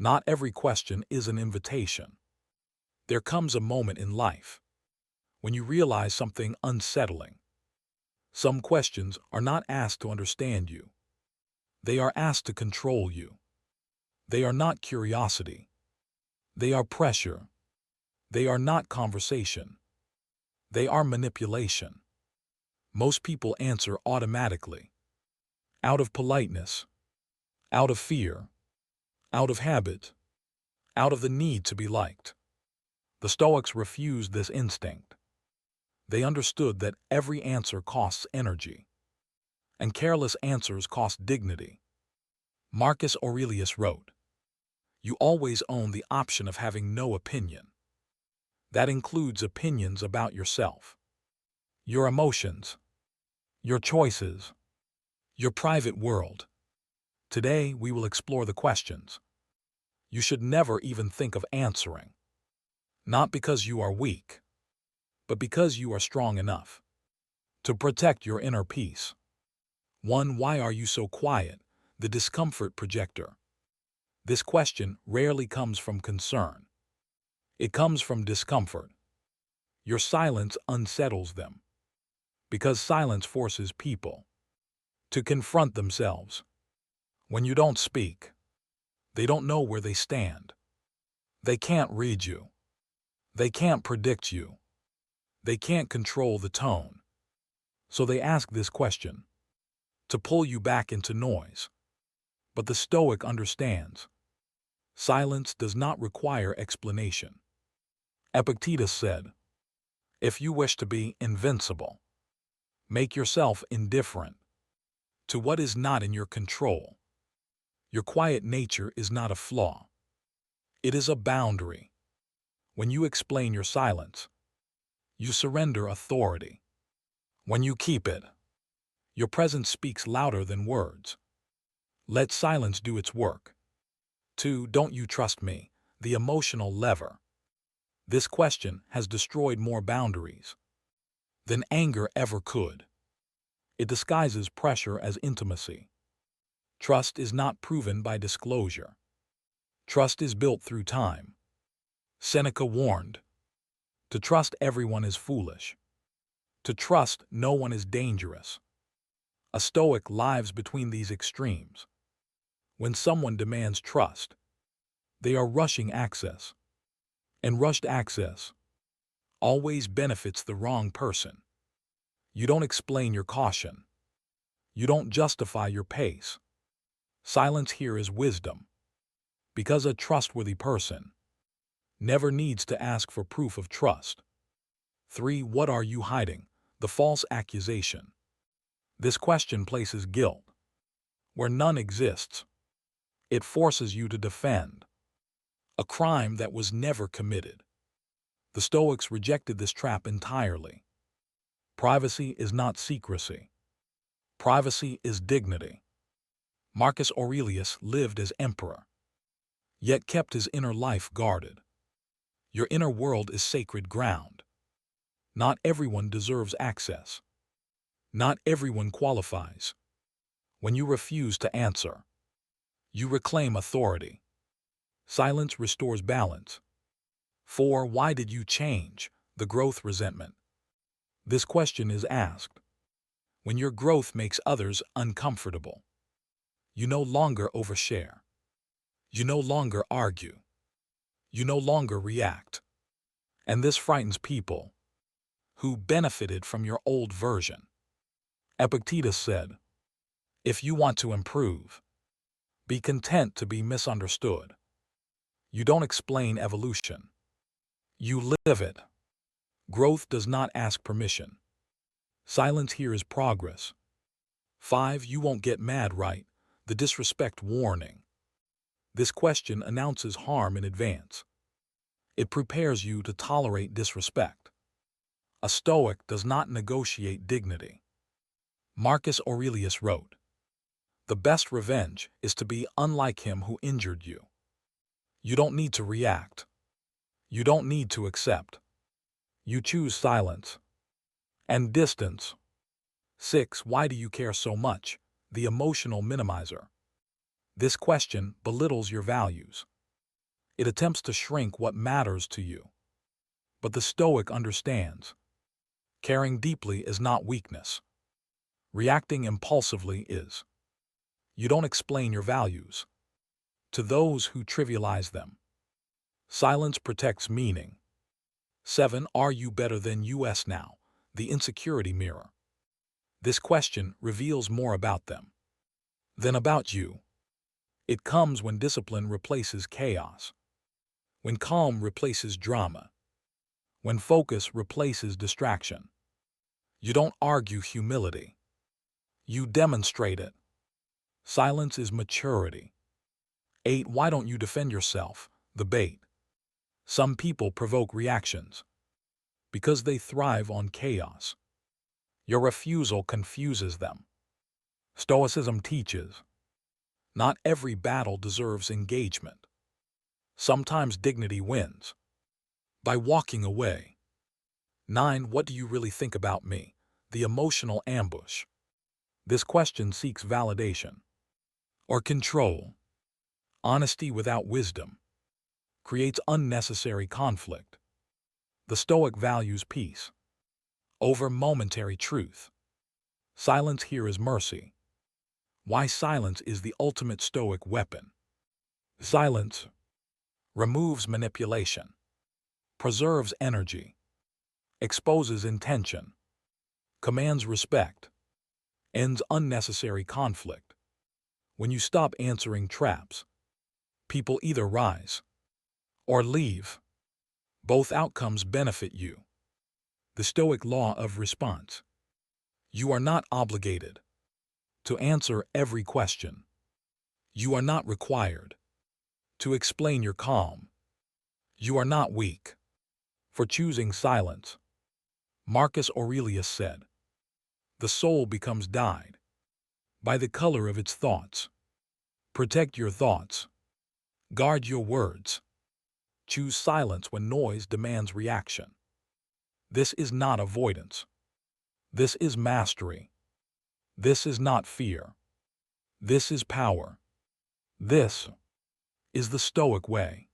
Not every question is an invitation. There comes a moment in life when you realize something unsettling. Some questions are not asked to understand you. They are asked to control you. They are not curiosity. They are pressure. They are not conversation. They are manipulation. Most people answer automatically, out of politeness, out of fear, out of habit, out of the need to be liked. The Stoics refused this instinct. They understood that every answer costs energy, and careless answers cost dignity. Marcus Aurelius wrote, "You always own the option of having no opinion. That includes opinions about yourself, your emotions, your choices, your private world." Today, we will explore the questions you should never even think of answering, not because you are weak, but because you are strong enough to protect your inner peace. 1. Why are you so quiet? The discomfort projector. This question rarely comes from concern. It comes from discomfort. Your silence unsettles them, because silence forces people to confront themselves. When you don't speak, they don't know where they stand. They can't read you. They can't predict you. They can't control the tone. So they ask this question to pull you back into noise. But the Stoic understands. Silence does not require explanation. Epictetus said, "If you wish to be invincible, make yourself indifferent to what is not in your control." Your quiet nature is not a flaw. It is a boundary. When you explain your silence, you surrender authority. When you keep it, your presence speaks louder than words. Let silence do its work. 2. Don't you trust me? The emotional lever. This question has destroyed more boundaries than anger ever could. It disguises pressure as intimacy. Trust is not proven by disclosure. Trust is built through time. Seneca warned, "To trust everyone is foolish. To trust no one is dangerous." A Stoic lives between these extremes. When someone demands trust, they are rushing access. And rushed access always benefits the wrong person. You don't explain your caution. You don't justify your pace. Silence here is wisdom, because a trustworthy person never needs to ask for proof of trust. 3. What are you hiding? The false accusation. This question places guilt where none exists. It forces you to defend a crime that was never committed. The Stoics rejected this trap entirely. Privacy is not secrecy. Privacy is dignity. Marcus Aurelius lived as emperor, yet kept his inner life guarded. Your inner world is sacred ground. Not everyone deserves access. Not everyone qualifies. When you refuse to answer, you reclaim authority. Silence restores balance. 4. Why did you change? The growth resentment. This question is asked when your growth makes others uncomfortable. You no longer overshare. You no longer argue. You no longer react. And this frightens people who benefited from your old version. Epictetus said, "If you want to improve, be content to be misunderstood." You don't explain evolution. You live it. Growth does not ask permission. Silence here is progress. 5. You won't get mad, right? The disrespect warning. This question announces harm in advance. It prepares you to tolerate disrespect. A Stoic does not negotiate dignity. Marcus Aurelius wrote, "The best revenge is to be unlike him who injured you." You don't need to react. You don't need to accept. You choose silence and distance. 6. Why do you care so much? The emotional minimizer. This question belittles your values. It attempts to shrink what matters to you. But the Stoic understands. Caring deeply is not weakness. Reacting impulsively is. You don't explain your values to those who trivialize them. Silence protects meaning. 7. Are you better than us now? The insecurity mirror. This question reveals more about them than about you. It comes when discipline replaces chaos, when calm replaces drama, when focus replaces distraction. You don't argue humility. You demonstrate it. Silence is maturity. 8. Why don't you defend yourself? The bait. Some people provoke reactions because they thrive on chaos. Your refusal confuses them. Stoicism teaches, not every battle deserves engagement. Sometimes dignity wins by walking away. 9. What do you really think about me? The emotional ambush. This question seeks validation or control. Honesty without wisdom creates unnecessary conflict. The Stoic values peace over momentary truth. Silence here is mercy. Why silence is the ultimate Stoic weapon. Silence removes manipulation, preserves energy, exposes intention, commands respect, ends unnecessary conflict. When you stop answering traps, people either rise or leave. Both outcomes benefit you. The Stoic law of response. You are not obligated to answer every question. You are not required to explain your calm. You are not weak for choosing silence. Marcus Aurelius said, "The soul becomes dyed by the color of its thoughts." Protect your thoughts. Guard your words. Choose silence when noise demands reaction. This is not avoidance. This is mastery. This is not fear. This is power. This is the Stoic way.